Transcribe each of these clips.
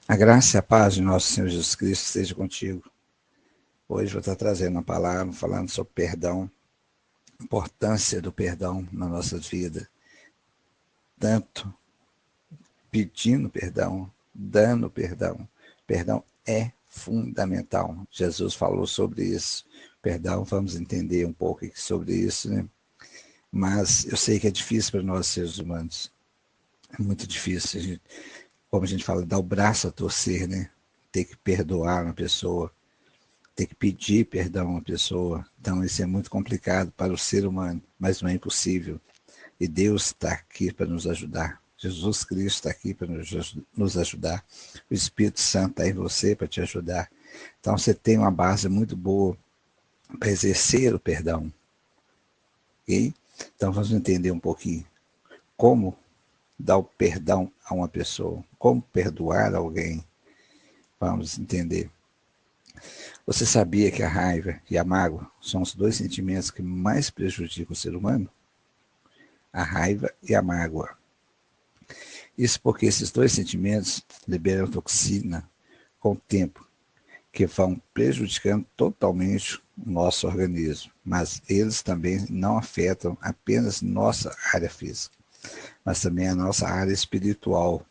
A graça e a paz de nosso Senhor Jesus Cristo esteja contigo. Hoje vou estar trazendo uma palavra falando sobre perdão, a importância do perdão na nossa vida, tanto pedindo perdão, dando perdão. Perdão é fundamental. Jesus falou sobre isso. Perdão, vamos entender um pouco sobre isso, né? Mas eu sei que é difícil para nós seres humanos. É muito difícil. Como a gente fala, dar o braço a torcer, né? Ter que perdoar uma pessoa, ter que pedir perdão a uma pessoa. Então isso é muito complicado para o ser humano, mas não é impossível. E Deus está aqui para nos ajudar. Jesus Cristo está aqui para nos ajudar. O Espírito Santo está em você para te ajudar. Então você tem uma base muito boa para exercer o perdão. Ok? Então vamos entender um pouquinho como dar o perdão a uma pessoa, como perdoar alguém. Vamos entender. Você sabia que a raiva e a mágoa são os dois sentimentos que mais prejudicam o ser humano? A raiva e a mágoa. Isso porque esses dois sentimentos liberam toxina com o tempo, que vão prejudicando totalmente o nosso organismo, mas eles também não afetam apenas nossa área física, mas também a nossa área espiritual.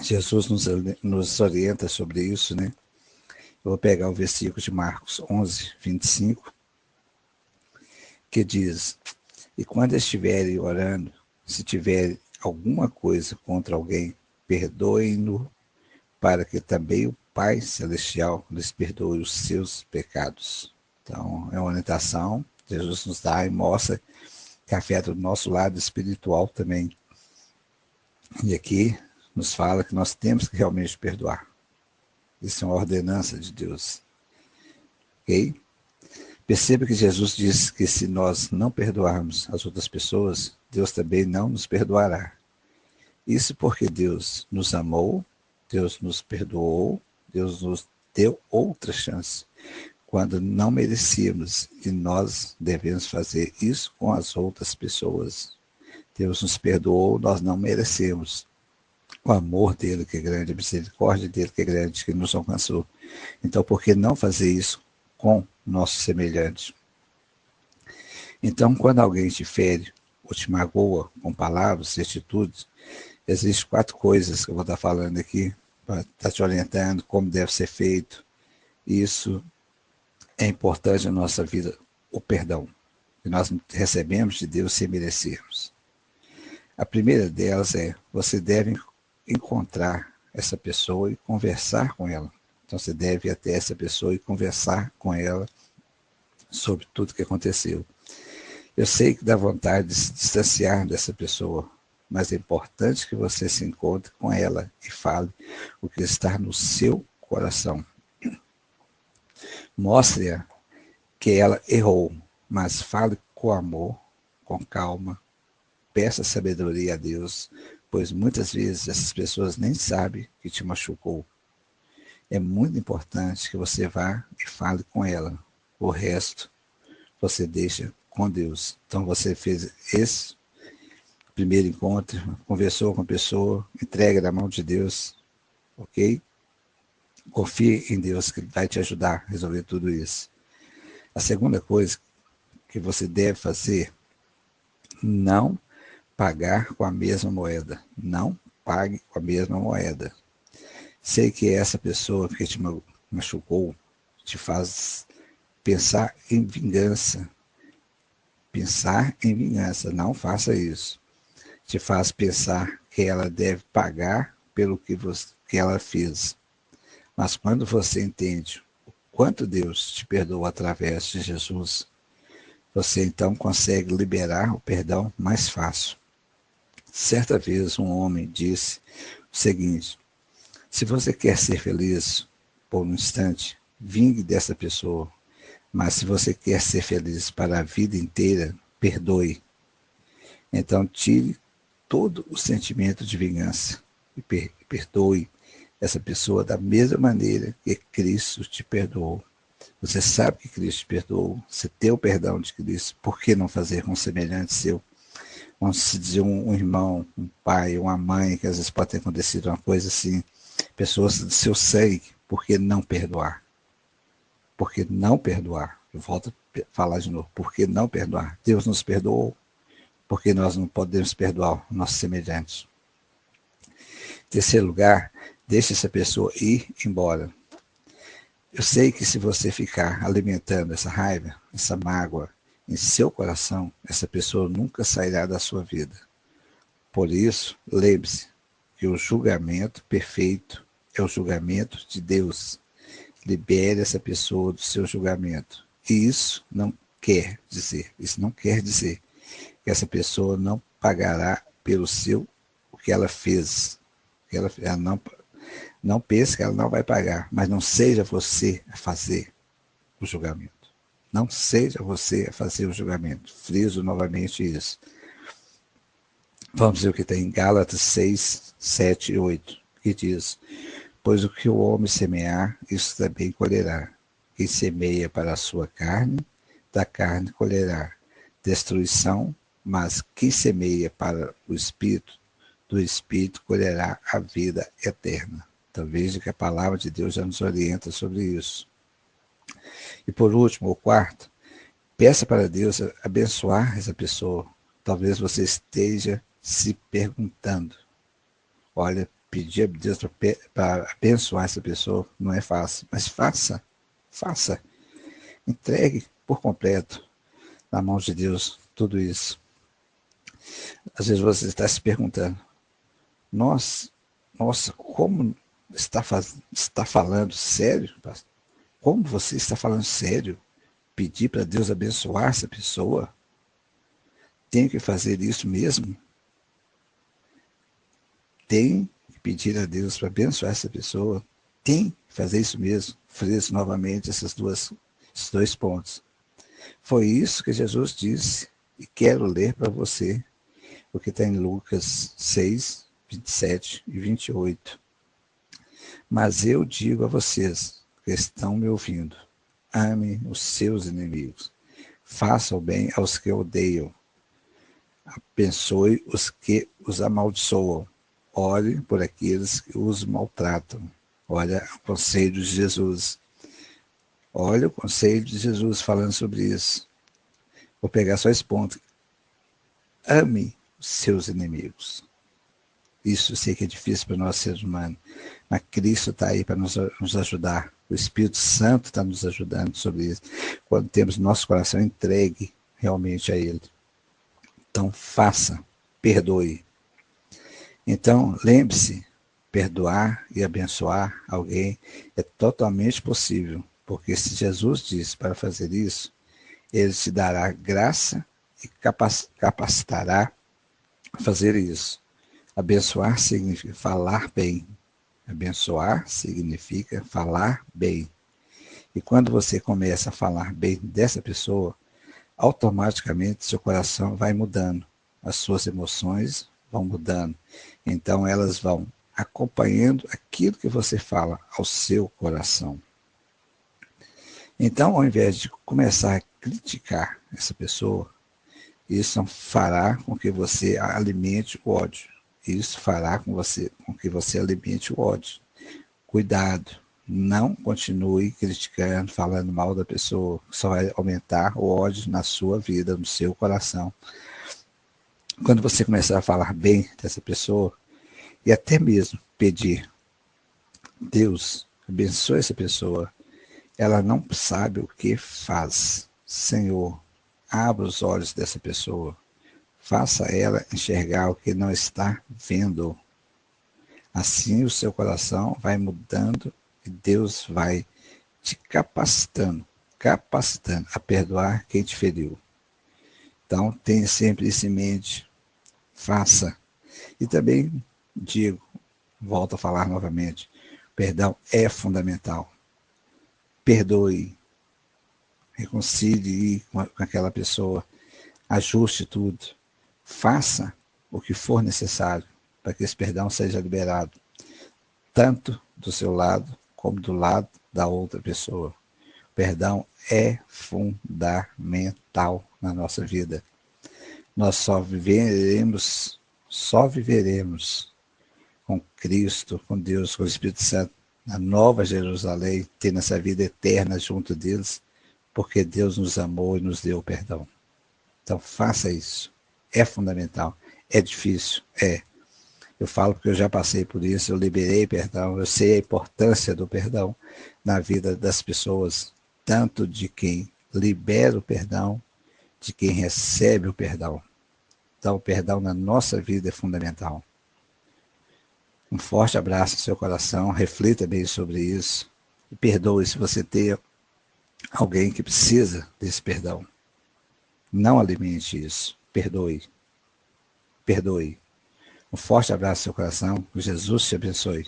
Jesus nos orienta sobre isso, né? Eu vou pegar o versículo de Marcos 11, 25, que diz: E quando estiverem orando, se tiverem alguma coisa contra alguém, perdoem-no, para que também o Pai Celestial lhes perdoe os seus pecados. Então, é uma orientação que Jesus nos dá e mostra que afeta o nosso lado espiritual também. E aqui nos fala que nós temos que realmente perdoar. Isso é uma ordenança de Deus. Ok? Perceba que Jesus disse que se nós não perdoarmos as outras pessoas, Deus também não nos perdoará. Isso porque Deus nos amou, Deus nos perdoou, Deus nos deu outra chance, quando não merecíamos, e nós devemos fazer isso com as outras pessoas. Deus nos perdoou, nós não merecemos. O amor dele que é grande, a misericórdia dele que é grande, que nos alcançou. Então, por que não fazer isso com nossos semelhantes? Então, quando alguém te fere ou te magoa com palavras e atitudes, existem 4 coisas que eu vou estar falando aqui, para estar te orientando como deve ser feito. Isso é importante na nossa vida, o perdão, que nós recebemos de Deus sem merecermos. A primeira delas é, você deve encontrar essa pessoa e conversar com ela. Então você deve ir até essa pessoa e conversar com ela sobre tudo que aconteceu. Eu sei que dá vontade de se distanciar dessa pessoa, mas é importante que você se encontre com ela e fale o que está no seu coração. Mostre-a que ela errou, mas fale com amor, com calma, peça sabedoria a Deus, pois muitas vezes essas pessoas nem sabem que te machucou. É muito importante que você vá e fale com ela. O resto você deixa com Deus. Então você fez esse primeiro encontro, conversou com a pessoa, entrega na mão de Deus, ok? Confie em Deus que vai te ajudar a resolver tudo isso. A segunda coisa que você deve fazer, não pagar com a mesma moeda. Não pague com a mesma moeda. Sei que essa pessoa que te machucou te faz pensar em vingança. Pensar em vingança, não faça isso. Te faz pensar que ela deve pagar pelo que ela fez. Mas quando você entende o quanto Deus te perdoou através de Jesus, você então consegue liberar o perdão mais fácil. Certa vez um homem disse o seguinte: se você quer ser feliz por um instante, vingue dessa pessoa. Mas se você quer ser feliz para a vida inteira, perdoe. Então tire todo o sentimento de vingança e perdoe essa pessoa da mesma maneira que Cristo te perdoou. Você sabe que Cristo te perdoou, você tem o perdão de Cristo, por que não fazer com um semelhante seu? Vamos dizer um irmão, um pai, uma mãe, que às vezes pode ter acontecido uma coisa assim, pessoas do seu sangue, por que não perdoar? Por que não perdoar? Eu volto a falar de novo, por que não perdoar? Deus nos perdoou, porque nós não podemos perdoar o nosso semelhante. Em terceiro lugar, deixe essa pessoa ir embora. Eu sei que se você ficar alimentando essa raiva, essa mágoa em seu coração, essa pessoa nunca sairá da sua vida. Por isso, lembre-se que o julgamento perfeito é o julgamento de Deus. Libere essa pessoa do seu julgamento. E isso não quer dizer que essa pessoa não pagará pelo o que ela fez. Ela não pense que ela não vai pagar, mas não seja você a fazer o julgamento. Não seja você a fazer o julgamento. Friso novamente isso. Vamos ver o que tem em Gálatas 6, 7 e 8, que diz: pois o que o homem semear, isso também colherá. Quem semeia para a sua carne, da carne colherá destruição, mas quem semeia para o Espírito, do Espírito colherá a vida eterna. Então veja que a palavra de Deus já nos orienta sobre isso. E por último, o quarto, peça para Deus abençoar essa pessoa. Talvez você esteja se perguntando, olha, pedir a Deus para abençoar essa pessoa não é fácil, mas faça. Entregue por completo na mão de Deus tudo isso. Às vezes você está se perguntando, nossa, como está falando sério? Como você está falando sério? Pedir para Deus abençoar essa pessoa? Tenho que fazer isso mesmo? Tem que pedir a Deus para abençoar essa pessoa? Tem que fazer isso mesmo? Friso novamente esses dois pontos. Foi isso que Jesus disse, e quero ler para você o que está em Lucas 6, 27 e 28. Mas eu digo a vocês que estão me ouvindo, ame os seus inimigos, faça o bem aos que odeiam, abençoe os que os amaldiçoam, ore por aqueles que os maltratam. Olha o conselho de Jesus. Olha o conselho de Jesus falando sobre isso. Vou pegar só esse ponto. Ame os seus inimigos. Isso eu sei que é difícil para nós seres humanos, mas Cristo está aí para nos ajudar. O Espírito Santo está nos ajudando sobre isso, quando temos nosso coração entregue realmente a Ele. Então faça, perdoe. Então lembre-se, perdoar e abençoar alguém é totalmente possível, porque se Jesus disse para fazer isso, Ele te dará graça e capacitará a fazer isso. Abençoar significa falar bem. Abençoar significa falar bem. E quando você começa a falar bem dessa pessoa, automaticamente seu coração vai mudando. As suas emoções vão mudando. Então elas vão acompanhando aquilo que você fala ao seu coração. Então, ao invés de começar a criticar essa pessoa, isso fará com que você alimente o ódio. Isso fará com que você alimente o ódio. Cuidado, não continue criticando, falando mal da pessoa, só vai aumentar o ódio na sua vida, no seu coração. Quando você começar a falar bem dessa pessoa, e até mesmo pedir, Deus, abençoe essa pessoa, ela não sabe o que faz. Senhor, abra os olhos dessa pessoa, faça ela enxergar o que não está vendo. Assim o seu coração vai mudando e Deus vai te capacitando a perdoar quem te feriu. Então, tenha sempre isso em mente, faça. E também digo, volto a falar novamente, perdão é fundamental. Perdoe, reconcilie com aquela pessoa, ajuste tudo, faça o que for necessário para que esse perdão seja liberado, tanto do seu lado como do lado da outra pessoa. O perdão é fundamental na nossa vida. Nós só viveremos com Cristo, com Deus, com o Espírito Santo, na Nova Jerusalém, tendo essa vida eterna junto deles, porque Deus nos amou e nos deu o perdão. Então faça isso. É fundamental. É difícil? É. Eu falo porque eu já passei por isso, eu liberei perdão, eu sei a importância do perdão na vida das pessoas, tanto de quem libera o perdão, de quem recebe o perdão. Então o perdão na nossa vida é fundamental. Um forte abraço no seu coração, reflita bem sobre isso e perdoe se você tem alguém que precisa desse perdão. Não alimente isso, perdoe. Perdoe. Um forte abraço no seu coração, que Jesus te abençoe.